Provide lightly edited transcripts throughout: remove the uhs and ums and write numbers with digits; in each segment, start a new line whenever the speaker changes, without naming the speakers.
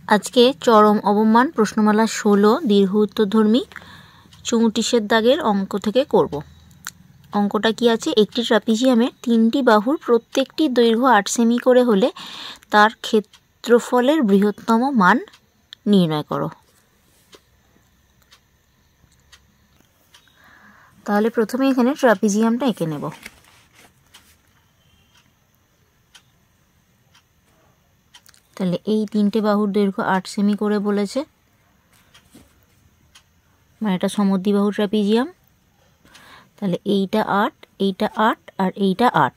আজকে চরম অবমান প্রশ্নমালা 16 দীর্ঘ উত্তরধর্মী 34 দাগের অঙ্ক থেকে করব। অঙ্কটা কি আছে, একটি ট্রাপিজিয়ামের 3টি বাহুর প্রত্যেকটি দৈর্ঘ্য 8 সেমি করে হলে তার ক্ষেত্রফলের বৃহত্তম মান নির্ণয় করো। তাহলে প্রথমে এখানে ট্রাপিজিয়ামটা এঁকে নেব। তাহলে এই 3টে বাহুর দৈর্ঘ্য 8 সেমি করে বলেছে, মানে এটা সমদ্বিবাহু ট্রাপিজিয়াম। তাহলে এইটা 8, এইটা 8 আর এইটা 8।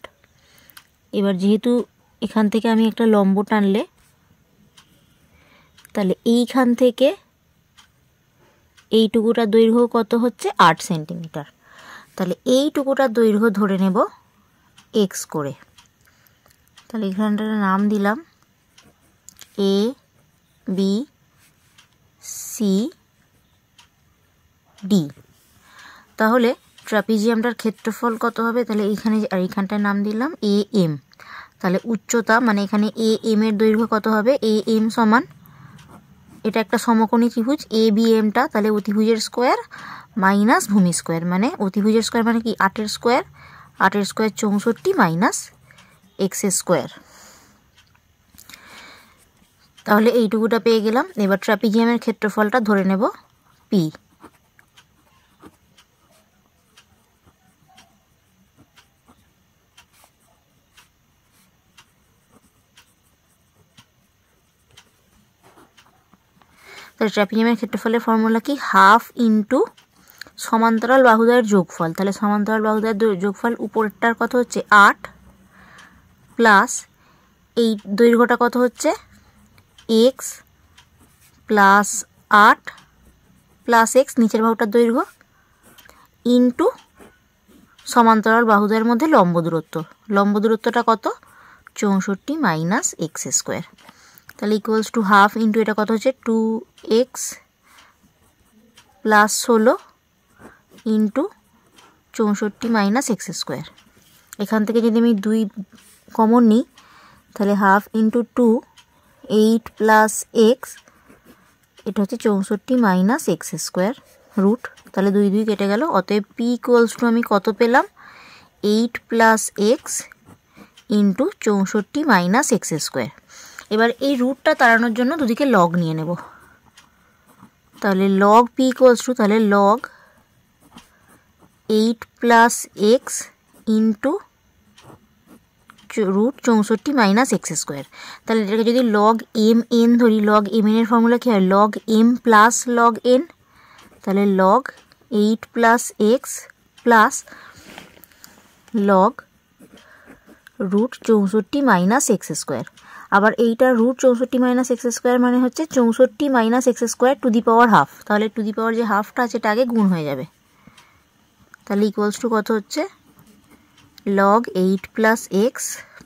এবার যেহেতু এখান থেকে আমি একটা লম্ব টানলে, তাহলে এইখান থেকে এইটুকুটার দৈর্ঘ্য কত হচ্ছে 8 সেন্টিমিটার। তাহলে এইটুকুটার দৈর্ঘ্য ধরে নেব x করে। তাহলে এখানটার নাম দিলাম A B C D। তাহলে ট্রাপিজিয়ামটার ক্ষেত্রফল কত হবে? তাহলে এইখানে আর এইখানটার নাম দিলাম AM। তাহলে উচ্চতা মানে এখানে AM এর দৈর্ঘ্য কত হবে? AM সমান, এটা একটা সমকোণী ত্রিভুজ ABMটা, তাহলে অতিভুজের স্কোয়ার মাইনাস ভূমি স্কোয়ার, মানে অতিভুজের স্কোয়ার মানে কি 8 এর স্কোয়ার, 8 এর স্কোয়ার 64 মাইনাস x স্কোয়ার। তাহলে এইটুকুটা পেয়ে গেলাম। এবার ট্রাপিজিয়ামের ক্ষেত্রফলটা ধরে নেব P। তাহলে ট্রাপিজিয়ামের ক্ষেত্রফলের ফর্মুলা কি? হাফ ইন্টু সমান্তরাল বাহুদ্বয়ের যোগফল। তাহলে সমান্তরাল বাহুদ্বয়ের যোগফল উপরেরটার কত হচ্ছে 8 প্লাস এই দৈর্ঘ্যটা কত হচ্ছে x প্লাস 8 প্লাস x নিচের বাহুটার দৈর্ঘ্য ইন্টু সমান্তরাল বাহুদ্বয়ের মধ্যে লম্ব দূরত্ব। লম্ব দূরত্বটা কত? 64 মাইনাস x স্কোয়ার। তাহলে ইকুয়ালস টু হাফ ইন্টু এটা কত হচ্ছে 2x plus 16 into 64 minus x square. এখান থেকে যদি আমি 2 কমন নিই, তাহলে হাফ ইন্টু 2 8 প্লাস x, এটা হচ্ছে 64 মাইনাস x স্কোয়ার রুট। তাহলে 2 2 কেটে গেল। অতএব p ইকুয়ালস টু আমি কত পেলাম? 8 plus x into 64 minus x square. এবার এই রুটটা তাড়ানোর জন্য দুদিকে লগ নিয়ে নেব। তাহলে লগ p ইকুয়ালস টু, তাহলে log 8 plus x into root 64 minus x square. তাহলে এটাকে যদি লগ এম এন ধরি, লগ এম এন এর ফর্মুলা কী হয়? Log M plus log N. তাহলে log 8 plus x plus log root 64 minus x square. আবার এইটা রুট 64 মাইনাস x স্কোয়ার মানে হচ্ছে 64 minus x square two the power half. তাহলে টু দি পাওয়ার যে হাফটা আছে এটা আগে গুণ হয়ে যাবে। তাহলে ইকুয়ালস টু কত হচ্ছে? Log 8 plus x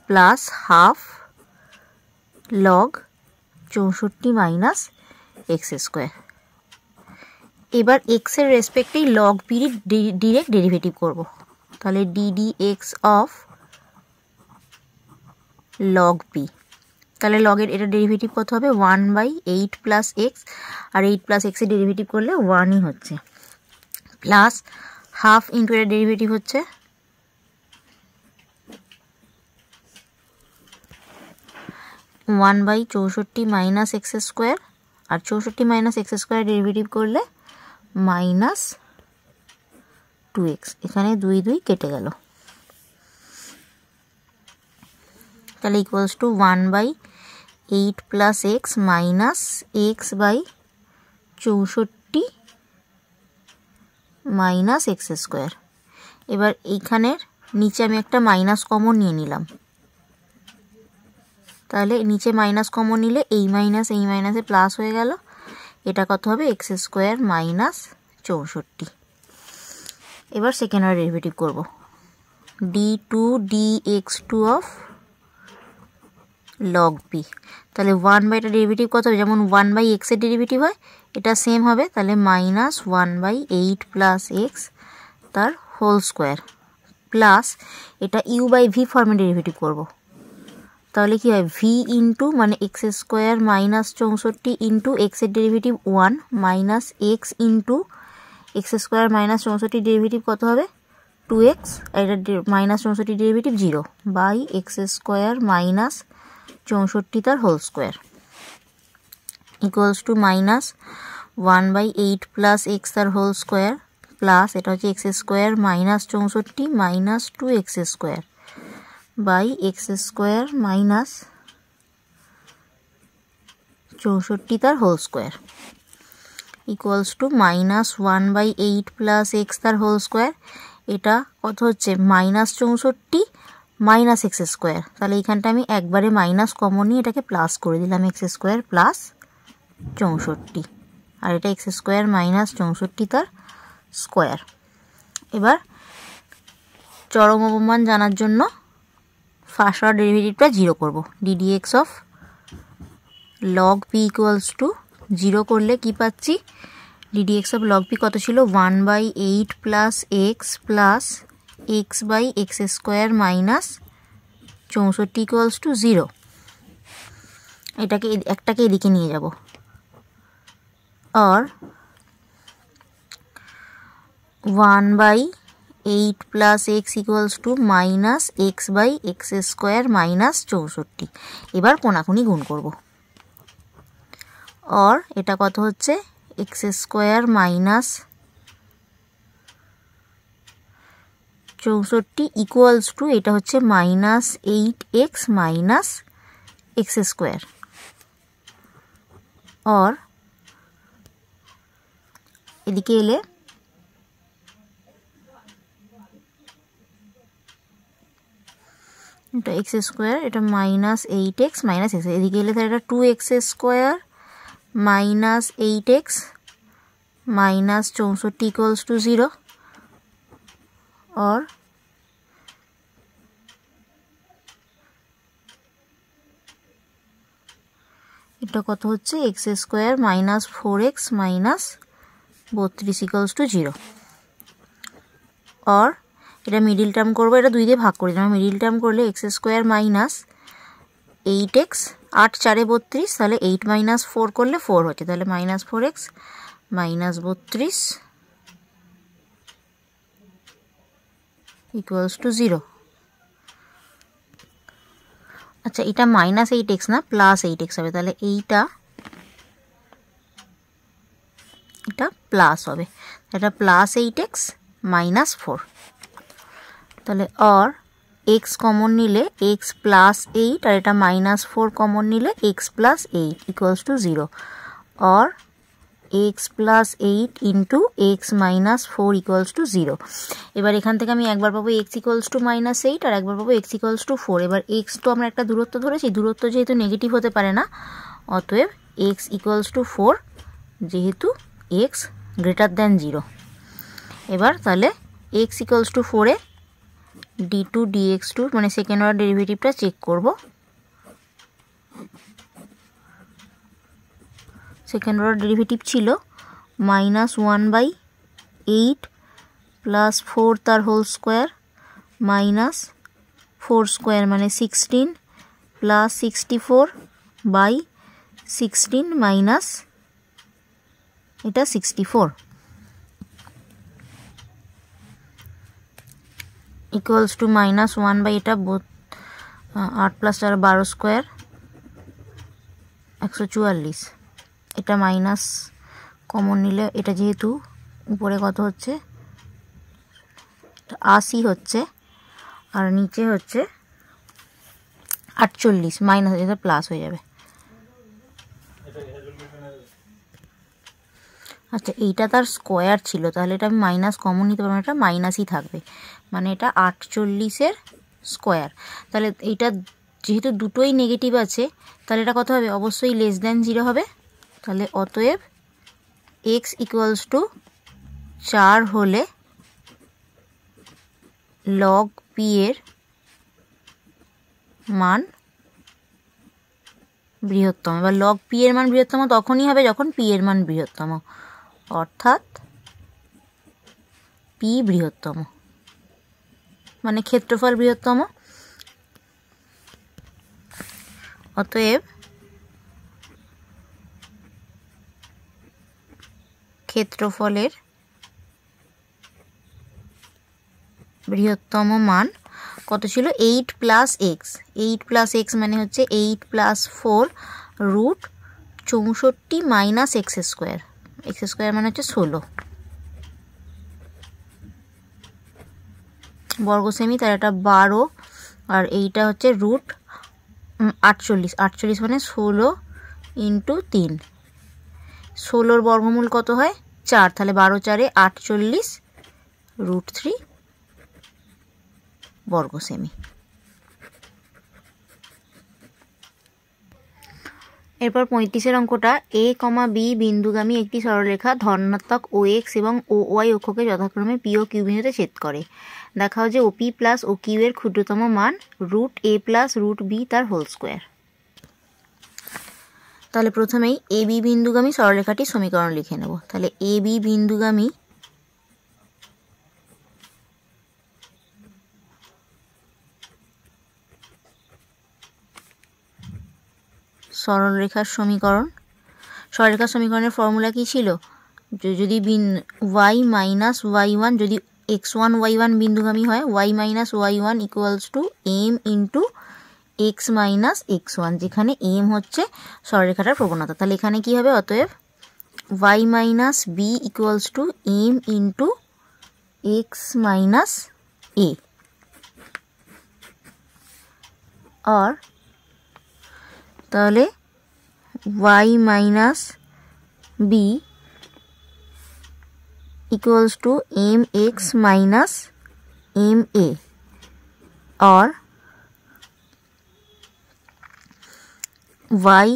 plus half log 64 minus x square. এবার x এর রেসপেক্টেই লগ p ডিরেক্ট ডেরিভেটিভ করব। তাহলে ddx অফ লগ p। তাহলে লগের এটা ডেরিভেটিভ কত হবে? 1/8 প্লাস এক্স, আর 8 প্লাস এক্স এর ডেরিভেটিভ করলে 1ই হচ্ছে, প্লাস হাফ ইন্টু এর ডেরিভেটিভ হচ্ছে 1/64 মাইনাস এক্স স্কোয়ার, আর 64 মাইনাস এক্স স্কোয়ার ডেরিভেটিভ করলে মাইনাস 2x। এখানে 2 2 কেটে গেল। তাহলে equals to 1/8 plus x minus x by 64 minus x square. এবার এইখানের নিচে আমি একটা মাইনাস কমন নিয়ে নিলাম। তাহলে নিচে মাইনাস কমন নিলে এই মাইনাসে প্লাস হয়ে গেল। এটা কত হবে? X square minus 64। এবার সেকেন্ড অর্ডার ডেরিভেটিভ করব। d2 dx2 of log p। তাহলে 1/টা ডেরিভেটিভ কত হবে? যেমন 1/x এর ডেরিভেটিভ হয়, এটা সেম হবে। তাহলে মাইনাস 1/8 প্লাস এক্স তার হোল স্কোয়ার প্লাস এটা u/v ফর্মে ডেরিভেটিভ করব। তাহলে কি হয় ভি ইন্টু মানে এক্স স্কোয়ার মাইনাস 64 ইন্টু এক্সের derivative 1 minus x into x square minus 64 derivative কত হবে 2x, আর এটা minus 64 derivative 0 by x square minus 64 তার whole square equals to minus 1/8 plus x তার হোল স্কোয়ার প্লাস এটা হচ্ছে x square minus 64 minus 2x square by x square minus 64 তার whole square equals to minus 1/8 plus x তার whole square, এটা কত হচ্ছে minus 64 minus x square, তাহলে এইখানটা আমি একবারে মাইনাস কমন নিয়ে এটাকে প্লাস করে দিলাম এক্স স্কোয়ার প্লাস 64, আর এটা এক্স স্কোয়ার মাইনাস 64 তার স্কোয়ার। এবার চরম অবমান জানার জন্য ফার্স্ট অর্ডার ডেরিভেটিভটা 0 করব, ddx of log P equals to 0 করলে কি পাচ্ছি ডিডিএক্স অফ লগ পি কত ছিল 1/8 plus X by x square minus 64 equals to 0। এটাকে একটাকে এদিকে নিয়ে যাব, আর 1/8 plus X equals to minus X by x square minus 64। এবার কোনাকুনি গুণ করব, আর এটা কত হচ্ছে x square minus 64 equals to এটা হচ্ছে minus 8x minus x square, আর এদিকে এলে এটা এক্স স্কোয়ার, এটা মাইনাস 8x মাইনাস এক্স, এদিকে এলে তাহলে এটা 2x square minus 8x minus 64 equals to 0, और এটা কত হচ্ছে x square minus 4x minus 32 equals to 0, और এটা মিডিল টার্ম করবো, এটা 2 দিয়ে ভাগ করে দিলাম, মিডিল টার্ম করলে এক্স স্কোয়ার মাইনাস 8x 8 4 32, তাহলে 8 মাইনাস 4 করলে 4 হচ্ছে, তাহলে minus 4x minus 32 equals to 0। আচ্ছা এটা মাইনাস 8x না প্লাস 8x হবে, তাহলে এটা প্লাস হবে, এটা প্লাস 8x মাইনাস 4, তাহলে আর x কমন নিলে x প্লাস 8 আর এটা মাইনাস 4 কমন নিলে x প্লাস 8 ইকুয়ালস টু 0, আর x plus 8 into x minus 4 equals to 0। এবার এখান থেকে আমি একবার পাবো x ইকুয়ালস টু মাইনাস 8 আর একবার পাবো x ইকুয়ালস টু 4। এবার x তো আমরা একটা দূরত্ব ধরেছি, দূরত্ব যেহেতু নেগেটিভ হতে পারে না, অতএব x ইকুয়ালস টু 4 যেহেতু x গ্রেটার দ্যান 0। এবার তাহলে x ইকুয়ালস টু 4 এ d2 dx2 মানে সেকেন্ড অর্ডার ডেরিভেটিভটা চেক করব। সেকেন্ড অর্ডার ডেরিভেটিভ ছিল মাইনাস 1/8 প্লাস 4 তার হোল স্কোয়ার মাইনাস 4 স্কোয়ার মানে 16 প্লাস 64 বাই 16 মাইনাস এটা 64 ইকুয়ালস টু মাইনাস 1 বাই এটা 8 প্লাস 4 12 স্কোয়ার 144, এটা মাইনাস কমন নিলে এটা যেহেতু উপরে কত হচ্ছে 80 হচ্ছে আর নিচে হচ্ছে 48, মাইনাস এটা প্লাস হয়ে যাবে। আচ্ছা এইটা তার স্কোয়ার ছিল, তাহলে এটা আমি মাইনাস কমন নিতে পারবো, এটা মাইনাসই থাকবে, মানে এটা 48-এর স্কোয়ার। তাহলে এইটা যেহেতু দুটোই নেগেটিভ আছে তাহলে এটা কত হবে, অবশ্যই লেস দ্যান 0 হবে। তাহলে অতএব x ইকুয়ালস টু 4 হলে লগ পি এর মান বৃহত্তম। এবার লগ পি এর মান বৃহত্তম তখনই হবে যখন পি এর মান বৃহত্তম, অর্থাৎ পি বৃহত্তম মানে ক্ষেত্রফল বৃহত্তম। অতএব ক্ষেত্রফলের বৃহত্তম মান কত ছিল 8 প্লাস এক্স। 8 প্লাস এক্স মানে হচ্ছে 8 plus 4 root 64 minus x square. X square মানে হচ্ছে 16 বর্গ সেমি, তার এটা 12 আর এইটা হচ্ছে রুট 48। 48 মানে 16 ইন্টু 3। 16 বর্গমূল কত হয় 4, তাহলে 12 4 48 রুট 3 বর্গ সেমি। এরপর 35-এর অঙ্কটা এ কমা বি বিন্দুগামী একটি সরলরেখা ধনাত্মক ও এক্স এবং ও ওয়াই অক্ষকে যথাক্রমে পি ও কিউ বিন্দুতে ছেদ করে। দেখাও যে ও পি প্লাস ও কিউ এর ক্ষুদ্রতম মান রুট এ প্লাস রুট বি তার হোল স্কোয়ার। তাহলে প্রথমেই এ বি বিন্দুগামী সরলরেখাটির সমীকরণ লিখে নেব। তাহলে এ বি বিন্দুগামী সরলরেখার সমীকরণ। সরলরেখার সমীকরণের ফর্মুলা কি ছিল, যদি ওয়াই মাইনাস ওয়াই ওয়ান, যদি এক্স ওয়ান ওয়াই ওয়ান বিন্দুগামী হয়, Y minus Y one equals to M into X minus X one, যেখানে এম হচ্ছে সরলরেখাটার প্রবণতা। তাহলে এখানে কি হবে, অতএব Y minus B equals to M into X minus A, আর তাহলে y minus B equals to M X minus M A, और y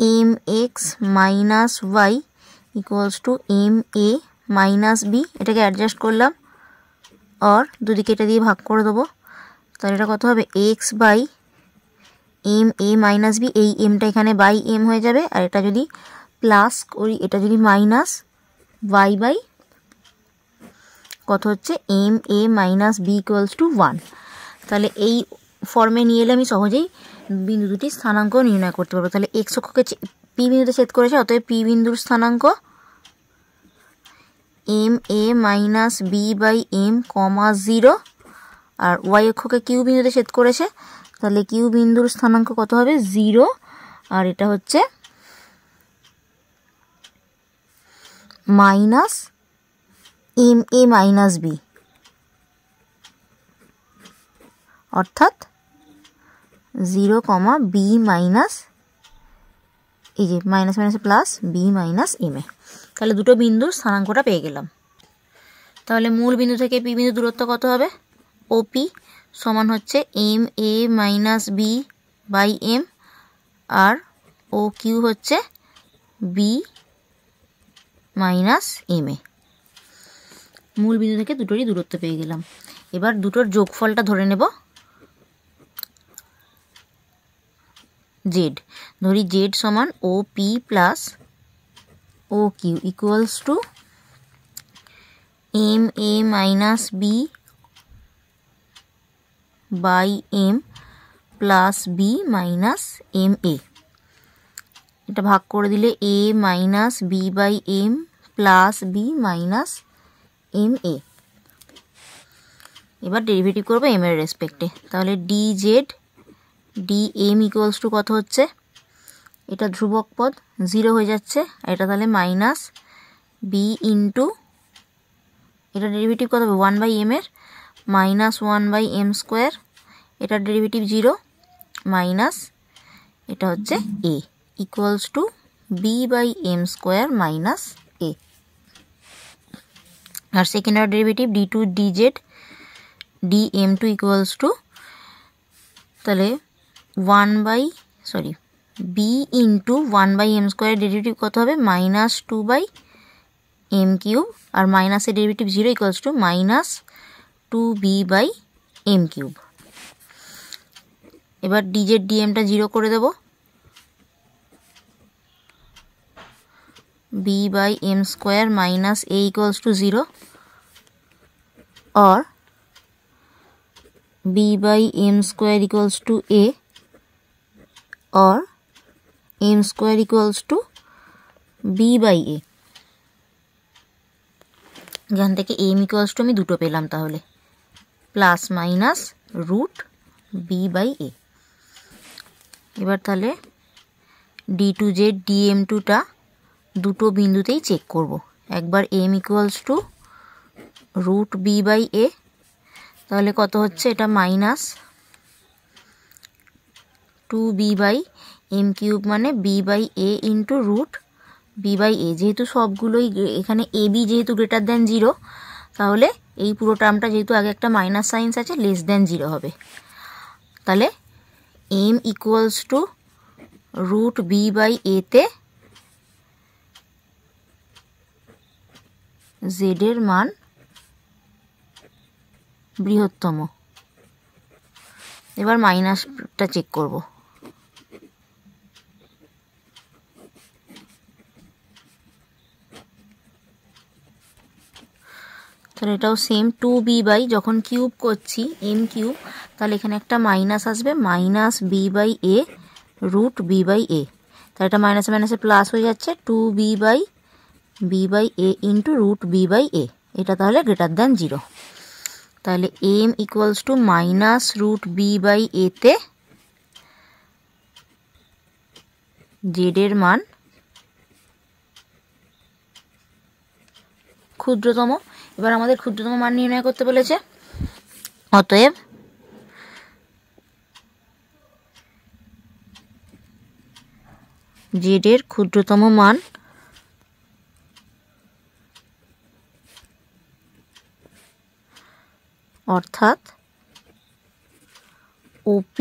M X minus Y equals to M A minus B. এটাকে adjust করলাম আর দুদিকে এটা দিয়ে ভাগ করে দেবো। তাহলে এটা কত হবে x by m A minus b, এই এমটা এখানে বাই এম হয়ে যাবে, আর এটা যদি প্লাস করি, এটা যদি মাইনাস ওয়াই বাই কত হচ্ছে m A minus B equals to 1। তাহলে এই ফর্মে নিয়ে এলে আমি সহজেই বিন্দু দুটির স্থানাঙ্ক নির্ণয় করতে পারবো। তাহলে এক্স অক্ষকে পি বিন্দুতে ছেদ করেছে, অতএব পি বিন্দুর স্থানাঙ্ক M A minus B by M comma 0, আর ওয়াই অক্ষকে কিউ বিন্দুতে ছেদ করেছে, তাহলে কিউ বিন্দুর স্থানাঙ্ক কত হবে 0, আর এটা হচ্ছে minus M A minus B, অর্থাৎ 0 কমা বি মাইনাস, এই যে minus minus plus B minus M A. তাহলে দুটো বিন্দুর স্থানাঙ্কটা পেয়ে গেলাম। তাহলে মূল বিন্দু থেকে পি বিন্দু দূরত্ব কত হবে, ওপি সমান হচ্ছে m A minus B by m, আর ও কিউ হচ্ছে বি মাইনাস এম এ। মূল বিন্দু থেকে দুটোরই দূরত্ব পেয়ে গেলাম। এবার দুটোর যোগফলটা ধরে নেব। জেড ধরি, জেড সমান O P plus O Q equals to M A minus B by M plus B minus M A. এটা ভাগ করে দিলে A minus B by M plus B minus M A. এবার ডেরিভেটিভ করবো M এর রেসপেক্টে। তাহলে D Z D M equals to কত হচ্ছে, এটা ধ্রুবক পদ 0 হয়ে যাচ্ছে, এটা তাহলে মাইনাস বি ইন্টু, এটা ডেরিভেটিভ কত হবে 1 বাই এম এর মাইনাস 1 বাই এম স্কোয়ার, এটার ডেরিভেটিভ 0 মাইনাস এটা হচ্ছে A equals to B by M square minus A. আর second order derivative D two D Z D M two equals to, তাহলে B into 1 by M square derivative কত হবে minus 2 by M cube, আর মাইনাসের derivative 0 equals to minus 2b by M cube. এবার D Z ডিএমটা 0 করে দেব, B by M square minus A equals to 0, और b by m square equals to a, or m square equals to b by a। এখান থেকে m equals to আমি দুটো পেলাম, তাহলে plus minus root b by a। এবার তাহলে d2z dm2টা দুটো বিন্দুতেই চেক করব। একবার m equals to root b by a, তাহলে কত হচ্ছে, এটা minus 2b by m cube মানে b by a into root b by a। যেহেতু সবগুলোই এখানে ab যেহেতু গ্রেটার দ্যান 0, তাহলে এই পুরো টার্মটা যেহেতু আগে একটা মাইনাস সাইন্স আছে লেস দ্যান 0 হবে। তাহলে m equals to root b by a তে z এর মান বৃহত্তম। এবার মাইনাসটা চেক করব। তাহলে এটাও সেম 2b বাই, যখন কিউব করছি m কিউব, তাহলে এখানে একটা মাইনাস আসবে, minus b by a root b by a। তাহলে এটা মাইনাসে মাইনাসে প্লাস হয়ে যাচ্ছে, 2b by b by a into root b by a। এটা তাহলে গ্রেটার দ্যান 0। তাহলে m equals to minus root b by a তে z এর মান ক্ষুদ্রতম। এবার আমাদের ক্ষুদ্রতম মান নির্ণয় করতে বলেছে, অতএব z এর ক্ষুদ্রতম মান অর্থাৎ OP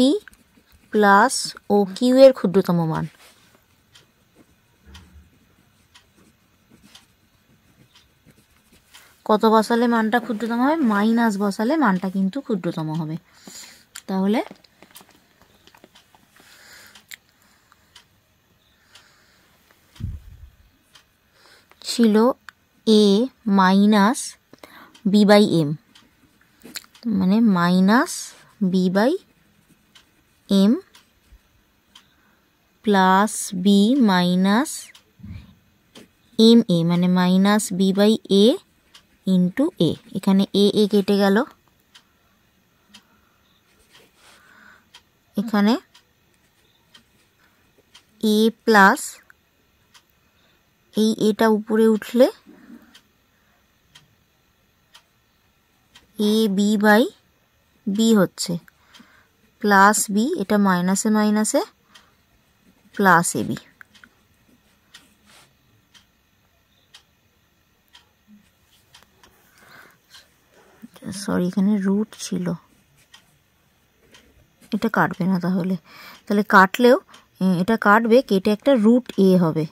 প্লাস OQ এর ক্ষুদ্রতম মান। কত বসালে মানটা ক্ষুদ্রতম হবে? মাইনাস বসালে মানটা কিন্তু ক্ষুদ্রতম হবে। তাহলে ছিল a minus b by m, মানে minus b by m plus b minus m a, মানে minus b by a into a। এখানে a কেটে গেল, এখানে a প্লাস এই এটা উপরে উঠলে a b বাই b হচ্ছে প্লাস b, এটা মাইনাসে মাইনাসে প্লাস a b। সরি, এখানে রুট ছিল, এটা কাটবে না। তাহলে কাটলেও এটা কাটবে, কেটে একটা রুট a হবে।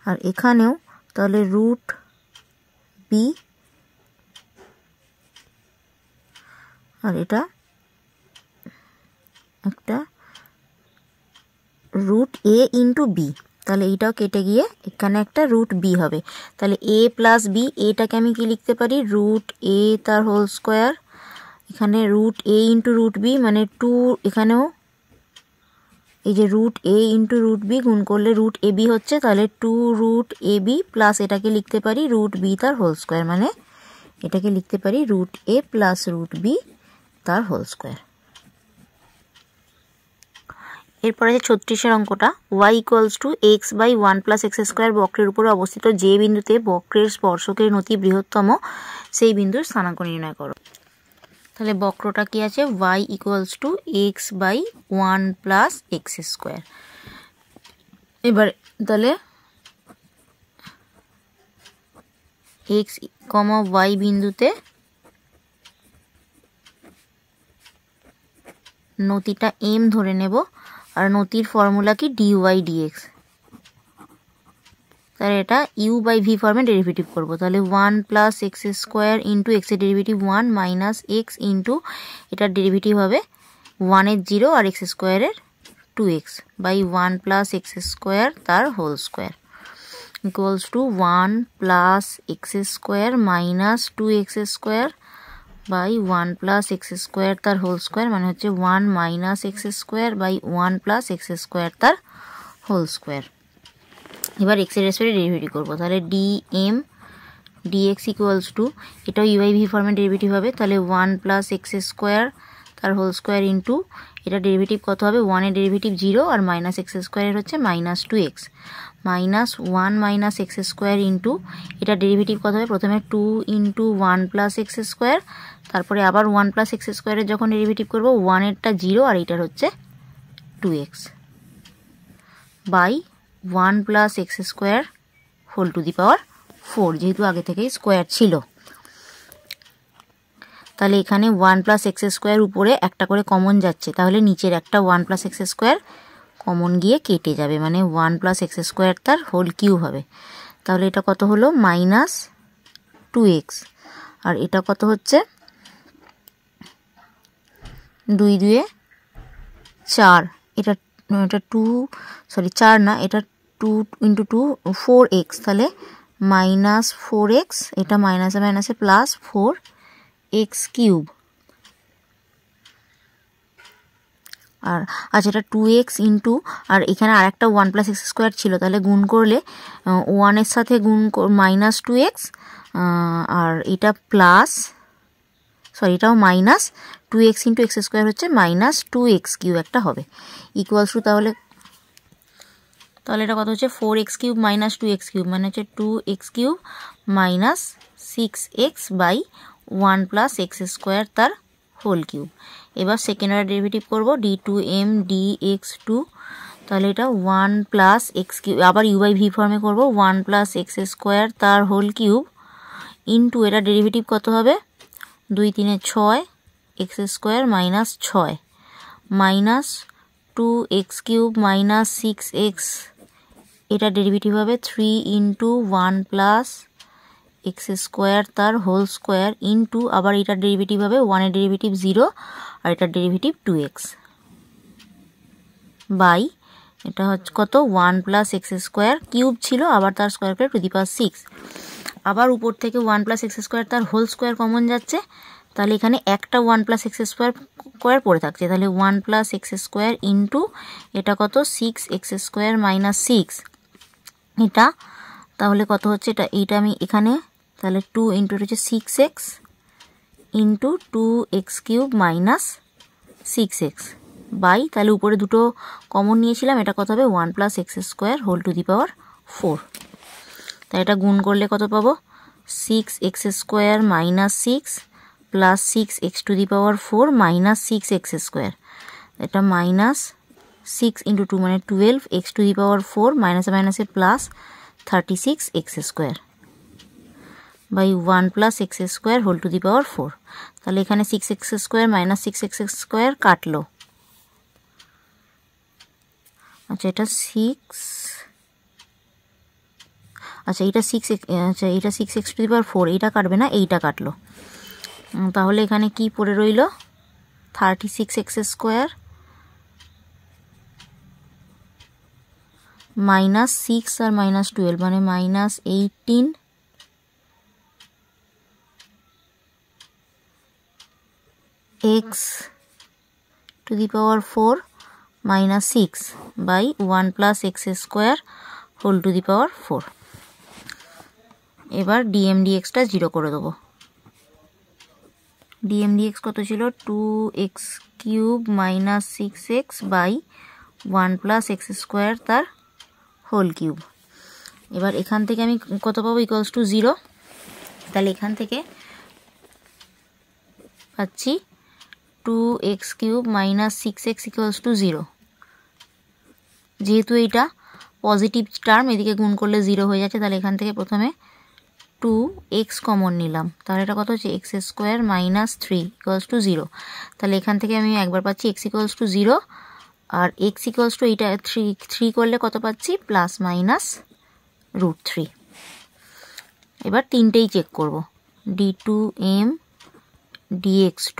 আর এখানেও তাহলে রুট b, আর এটা একটা রুট a ইন্টু b। তাহলে এইটাও কেটে গিয়ে এখানে একটা রুট b হবে। তাহলে a প্লাস b, এটাকে আমি কি লিখতে পারি? রুট a তার হোল স্কোয়ার, এখানে root a into root b মানে 2, এখানেও এই যে root a into root b গুণ করলে রুট ab হচ্ছে, তাহলে 2 রুট ab প্লাস এটাকে লিখতে পারি রুট b তার হোল স্কোয়ার, মানে এটাকে লিখতে পারি root a plus root b তার হোল স্কোয়ার। এরপরে যে 36-এর অঙ্কটা, y equals to x by 1 plus x square বক্রের উপরে অবস্থিত যে বিন্দুতে বক্রের স্পর্শকের নতি বৃহত্তম সেই বিন্দুর স্থানাঙ্ক নির্ণয় করো। তাহলে বক্রটা কি আছে? y equals to x by 1 plus x square. এবার তাহলে এক্স কমা y বিন্দুতে নতিটা m ধরে নেব, আর নতির ফর্মুলা কি? dy dx। তাহলে এটা u বাই v ফর্মে ডেরিভেটিভ করব। তাহলে 1 প্লাস এক্স স্কোয়ার ইন্টু এক্সের ডেরিভেটিভ 1 মাইনাস এক্স ইন্টু এটার ডেরিভেটিভ হবে 1-এর 0 আর এক্স স্কোয়ারের 2x by 1 plus x square তার whole square equals to 1 plus x square minus 2x square by 1 plus x square তার হোল স্কোয়ার, মানে হচ্ছে 1 minus x square by 1 plus x square তার হোল স্কোয়ার। এবার এক্সের রেসপেক্টে derivative করবো, তাহলে d m dx equals to, এটাও ইউআই ভি ফর্মে ডেরিভেটিভ হবে, তাহলে 1 প্লাস এক্স স্কোয়ার তার হোল স্কোয়ার ইন্টু, এটা ডেরিভেটিভ কত হবে, 1-এর ডেরিভেটিভ 0 আর মাইনাস এক্স স্কোয়ারের হচ্ছে minus 2x, minus 1 minus x square into, এটা ডেরিভেটিভ কত হবে, প্রথমে 2 ইন্টু 1 প্লাস এক্স স্কোয়ার, তারপরে আবার 1 প্লাস এক্স স্কোয়ারের যখন ডেরিভেটিভ করবো 1-এরটা 0 আর এটার হচ্ছে 2x by 1 plus x square whole to the power 4, যেহেতু আগে থেকেই স্কোয়ার ছিল। তাহলে এখানে 1 প্লাস এক্স স্কোয়ার উপরে একটা করে কমন যাচ্ছে, তাহলে নিচের একটা 1 প্লাস এক্স স্কোয়ার কমন গিয়ে কেটে যাবে, মানে 1 প্লাস এক্স স্কোয়ার তার হোল কিউব হবে। তাহলে এটা কত হলো, মাইনাস 2x, আর এটা কত হচ্ছে 2 2 4, এটা 4 না, এটা 2 ইন্টু 2 4x, তাহলে মাইনাস 4x, এটা মাইনাসে মাইনাসে প্লাস 4x কিউব, আর আচ্ছা এটা 2x ইন্টু, আর এখানে আর একটা 1 প্লাস এক্স স্কোয়ার ছিল, তাহলে গুণ করলে 1-এর সাথে গুণ মাইনাস 2x, আর এটা প্লাস, সরি এটাও minus 2x into x square হচ্ছে মাইনাস 2x কিউব একটা হবে, ইকুয়ালস টু, তাহলে এটা কত হচ্ছে 4x cube minus 2x cube, মানে হচ্ছে 2x cube minus 6x by 1 plus x square তার হোল কিউব। এবার সেকেন্ড অর্ডার ডেরিভেটিভ করবো, d2m dx2, তাহলে এটা 1 প্লাস এক্স কিউব, আবার ইউ বাই ভি ফর্মে করবো, 1 প্লাস এক্স স্কোয়ার তার হোল কিউব ইন্টু, এটা ডেরিভেটিভ কত হবে, 2 3 6 x square minus 6 minus 2x cube minus 6x, এটা ডেরিভেটিভ হবে 3 ইন্টু 1 প্লাস এক্স স্কোয়ার তার হোল স্কোয়ার ইন্টু, আবার এটার ডেরিভেটিভ হবে 1-এর ডেরিভেটিভ 0 আর এটার ডেরিভেটিভ 2x বাই, এটা হচ্ছে কত 1 প্লাস এক্স স্কোয়ার কিউব ছিল, আবার তার স্কোয়ার করে টু দি পাওয়ার 6, আবার উপর থেকে 1 প্লাস এক্স স্কোয়ার তার হোল স্কোয়ার কমন যাচ্ছে, তাহলে এখানে একটা 1 প্লাস এক্স স্কোয়ার পড়ে থাকছে, তাহলে 1 প্লাস এক্স স্কোয়ার ইন্টু, এটা কত 6x স্কোয়ার মাইনাস 6, এটা তাহলে কত হচ্ছে, এইটা আমি এখানে, তাহলে 2 ইন্টু হচ্ছে 6x into 2x cube minus 6x by, তাহলে উপরে দুটো কমন নিয়েছিলাম, এটা কত হবে 1 plus x square whole to the power 4, তাই এটা গুণ করলে কত পাবো, 6x square minus 6 plus 6x to the power 4 minus 6x square, এটা মাইনাস 6 ইন্টু 2 মানে 12x টু দি পাওয়ার 4 মাইনাসে মাইনাসে plus 36x square by 1 plus x square whole to the power 4, তাহলে এখানে 6x square minus 6x square কাটলো, আচ্ছা এটা 6, আচ্ছা এটা 6, আচ্ছা এটা 6x টু দি পাওয়ার 4, এইটা কাটবে না, এইটা কাটলো, তাহলে এখানে কি পড়ে রইল 36x স্কোয়ার মাইনাস 6 আর মাইনাস 12 মানে minus 18 x to the power 4 minus 6 by 1 plus x square whole to the power 4। এবার ডিএম ডিএক্সটা 0 করে দেবো। ডিএম ডিএক্স কত ছিল 2x cube minus 6x by 1 plus x square তার হোল কিউব। এবার এখান থেকে আমি কত পাবো ইকুয়ালস টু 0, তাহলে এখান থেকে পাচ্ছি 2x cube minus 6x equals to 0। যেহেতু এইটা পজিটিভ টার্ম এদিকে গুণ করলে 0 হয়ে যাচ্ছে, তাহলে এখান থেকে প্রথমে 2x কমন নিলাম, তাহলে এটা কত হচ্ছে x square minus 3 equals to 0। তাহলে এখান থেকে আমি একবার পাচ্ছি x ইকুয়ালস টু 0 আর x ইকুয়ালস টু এইটা 3 করলে কত পাচ্ছি প্লাস মাইনাস √3। এবার তিনটেই চেক করব, d2m dx2।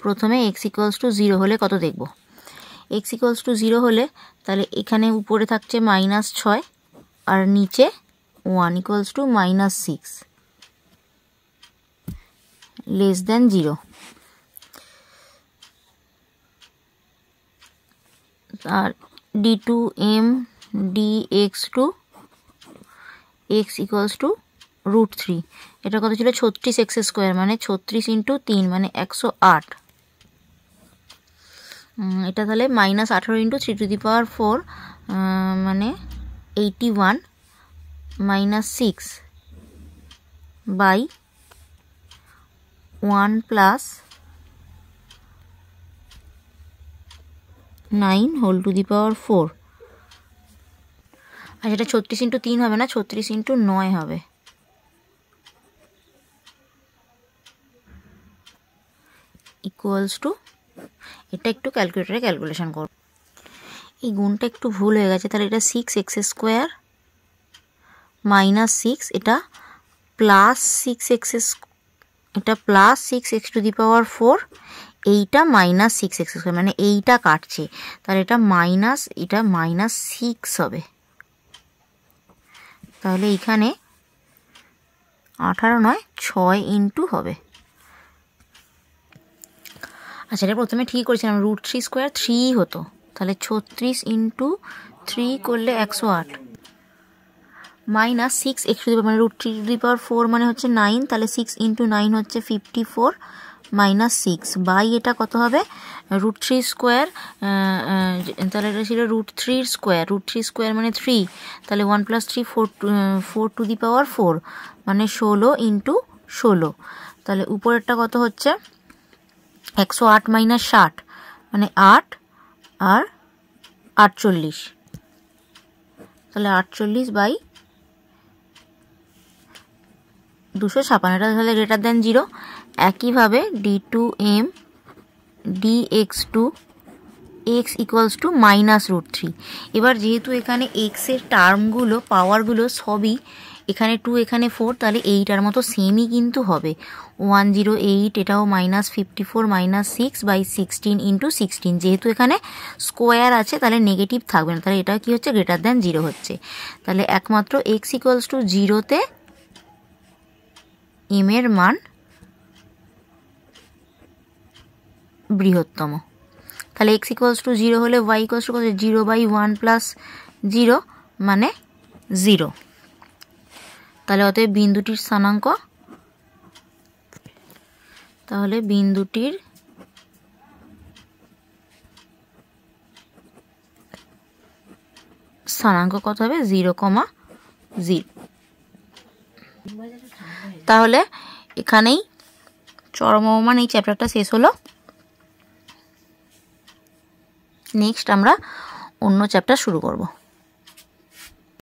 প্রথমে x ইকুয়ালস টু 0 হলে কত দেখব, x ইকুয়ালস টু 0 হলে তাহলে এখানে উপরে থাকছে মাইনাস 6 আর নিচে 1 equals to minus 6। Less than 0। আর d2m dx2 x equals to √3। এটা কত ছিল 36x², মানে 36 × 3 মানে 108। এটা তাহলে -18 × 3⁴ মানে 81 -6 বাই 1 + 9 ⁴। আর সেটা 36 × 3 হবে না, 36 × 9 হবে। ইকুয়ালস টু, এটা একটু ক্যালকুলেটরে ক্যালকুলেশন করব। এই গুণটা একটু ভুল হয়ে গেছে, তাহলে এটা 6x² -6, এটা +6x, এটা +6x⁴, এইটা -6x², মানে এইটা কাটছে, তাহলে এটা -6 হবে। তাহলে এইখানে 18 নয় 6 ইন্টু হবে। আচ্ছা, এটা প্রথমে ঠিক করেছিলাম, √3² 3 হতো, তাহলে 36 × 3 করলে 108 -6x⁴, মানে √3⁴ মানে হচ্ছে 9, তাহলে 6 × 9 হচ্ছে 54 -6 বাই এটা কত হবে √3², তাহলে এটা ছিল √3² মানে 3, তাহলে 1 + 3 4⁴, মানে 16 × 16। তাহলে উপরেরটা কত হচ্ছে 108 - 60 মানে 8 আর 48, তাহলে 48 বাই 256, এটা তাহলে গ্রেটার দেন 0। একইভাবে d2m dx2 x equals to -√3। এবার যেহেতু এখানে x এর টার্মগুলো, পাওয়ারগুলো সবই এখানে 2 এখানে 4, তাহলে এইটার মতো সেমই কিন্তু হবে 108, এটাও -54 -6 বাই 16 × 16, যেহেতু এখানে স্কোয়ার আছে তাহলে নেগেটিভ থাকবে না, তাহলে এটা কি হচ্ছে গ্রেটার দেন 0 হচ্ছে। তাহলে একমাত্র x ইকুয়ালস টু 0-তে m এর মান বৃহত্তম। তাহলে x ইকুয়ালস টু 0 হলে y ইকুয়ালস টু 0/1 + 0 মানে 0। তাহলে অতএব বিন্দুটির স্থানাঙ্ক, তাহলে বিন্দুটির স্থানাঙ্ক কত হবে 0,0। তাহলে এখানেই চরম অবমান এই চ্যাপ্টারটা শেষ হলো। নেক্সট আমরা অন্য চ্যাপ্টার শুরু করব।